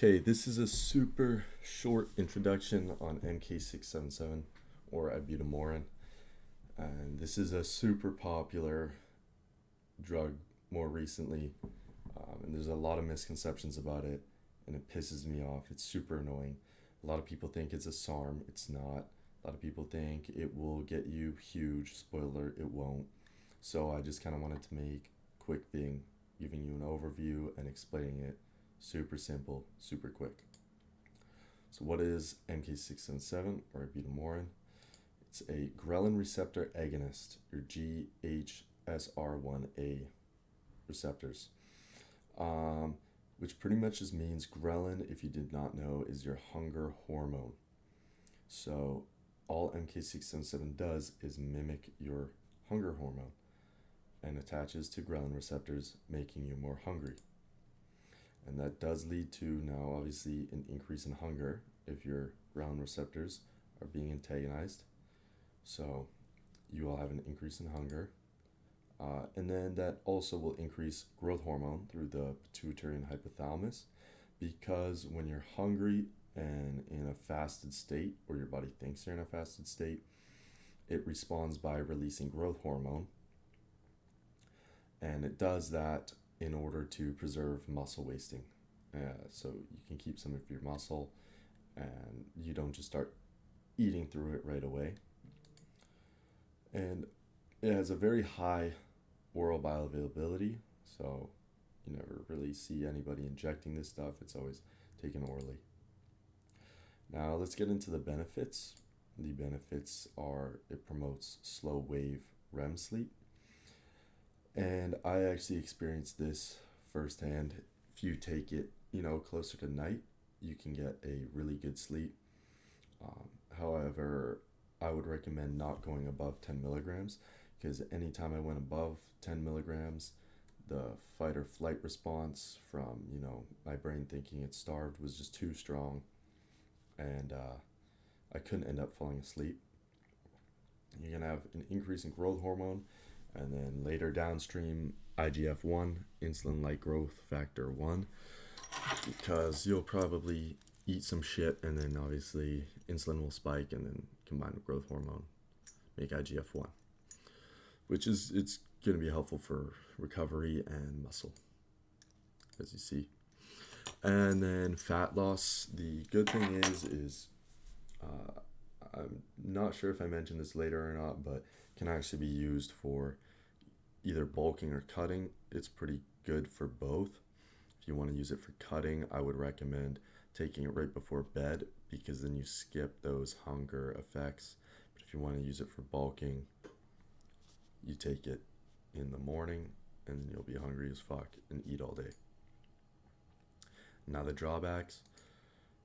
Okay, this is a super short introduction on MK677 or Ibutamoren. And this is a super popular drug more recently. And there's a lot of misconceptions about it, and it pisses me off. It's super annoying. A lot of people think it's a SARM. It's not. A lot of people think it will get you huge. Spoiler, it won't. So I just kind of wanted to make a quick thing, giving you an overview and explaining it. Super simple, super quick. So what is MK677 or Ibutamoren? It's a ghrelin receptor agonist, your GHSR1A receptors, which pretty much just means ghrelin, if you did not know, is your hunger hormone. So all MK677 does is mimic your hunger hormone and attaches to ghrelin receptors, making you more hungry. And that does lead to now obviously an increase in hunger if your ghrelin receptors are being antagonized. So you will have an increase in hunger. And then that also will increase growth hormone through the pituitary and hypothalamus, because when you're hungry and in a fasted state, or your body thinks you're in a fasted state, it responds by releasing growth hormone. And it does that in order to preserve muscle wasting. So you can keep some of your muscle and you don't just start eating through it right away. And it has a very high oral bioavailability, so you never really see anybody injecting this stuff. It's always taken orally. Now let's get into the benefits. The benefits are it promotes slow wave REM sleep. And I actually experienced this firsthand. If you take it, closer to night, you can get a really good sleep. However, I would recommend not going above 10 milligrams, because anytime I went above 10 milligrams, the fight or flight response from, my brain thinking it's starved was just too strong, and I couldn't end up falling asleep. You're going to have an increase in growth hormone, and then later downstream IGF-1, insulin-like growth factor 1, because you'll probably eat some shit, and then obviously insulin will spike, and then combined with growth hormone make IGF-1, which is it's going to be helpful for recovery and muscle, as you see. And then fat loss. The good thing is I'm not sure if I mentioned this later or not, but can actually be used for either bulking or cutting. It's pretty good for both. If you want to use it for cutting, I would recommend taking it right before bed, because then you skip those hunger effects. But if you want to use it for bulking, you take it in the morning, and then you'll be hungry as fuck and eat all day. Now the drawbacks: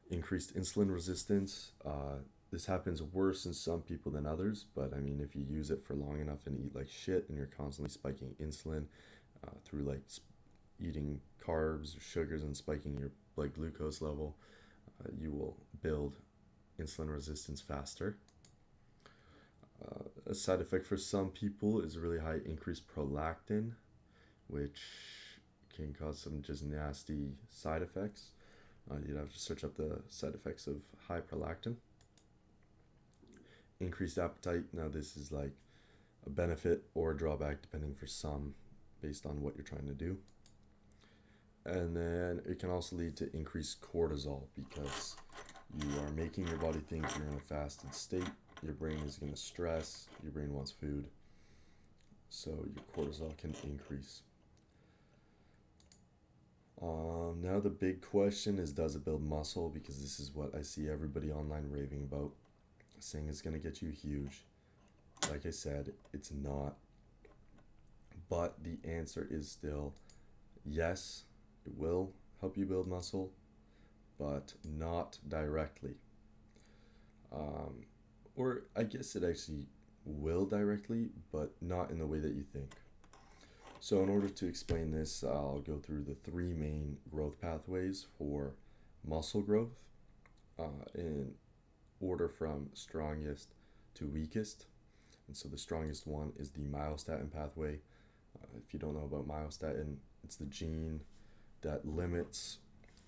increased insulin resistance. This happens worse in some people than others, but I mean, if you use it for long enough and eat like shit, and you're constantly spiking insulin through like eating carbs or sugars and spiking your blood glucose level, you will build insulin resistance faster. A side effect for some people is really high increased prolactin, which can cause some just nasty side effects. You'd have to search up the side effects of high prolactin. Increased appetite. Now this is like a benefit or a drawback depending for some, based on what you're trying to do. And then it can also lead to increased cortisol, because you are making your body think you're in a fasted state. Your brain is going to stress. Your brain wants food. So your cortisol can increase. Now the big question is, does it build muscle? Because this is what I see everybody online raving about, saying it's going to get you huge. Like I said, it's not. But the answer is still yes, it will help you build muscle, but not directly. Or I guess it actually will directly, but not in the way that you think. So in order to explain this, I'll go through the three main growth pathways for muscle growth in order from strongest to weakest. And so the strongest one is the myostatin pathway. If you don't know about myostatin, it's the gene that limits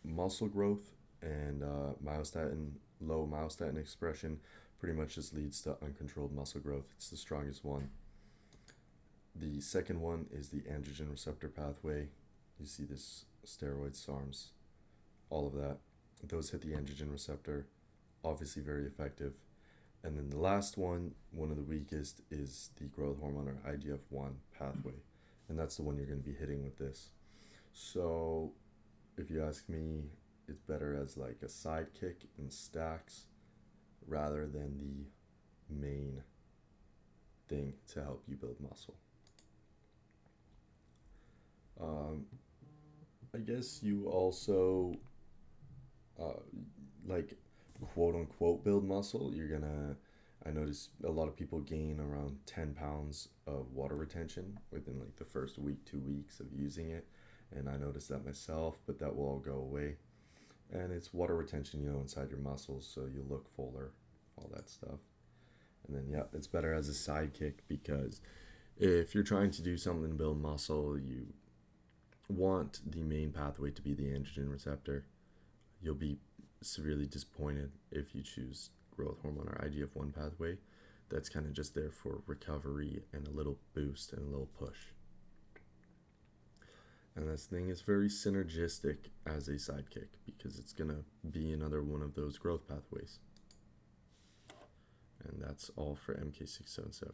muscle growth and myostatin, low myostatin expression pretty much just leads to uncontrolled muscle growth. It's the strongest one. The second one is the androgen receptor pathway. You see this steroids, SARMs, all of that. Those hit the androgen receptor, obviously very effective. And then the last one of the weakest, is the growth hormone or IGF-1 pathway. And that's the one you're going to be hitting with this. So if you ask me, it's better as like a sidekick in stacks rather than the main thing to help you build muscle. I guess you also like quote unquote build muscle. I notice a lot of people gain around 10 pounds of water retention within like the first week, 2 weeks of using it. And I noticed that myself, but that will all go away. And it's water retention, inside your muscles, so you look fuller, all that stuff. And then, yeah, it's better as a sidekick because if you're trying to do something to build muscle, you want the main pathway to be the androgen receptor. You'll be severely disappointed if you choose growth hormone or IGF-1 pathway. That's kind of just there for recovery and a little boost and a little push. And this thing is very synergistic as a sidekick because it's going to be another one of those growth pathways. And that's all for MK677.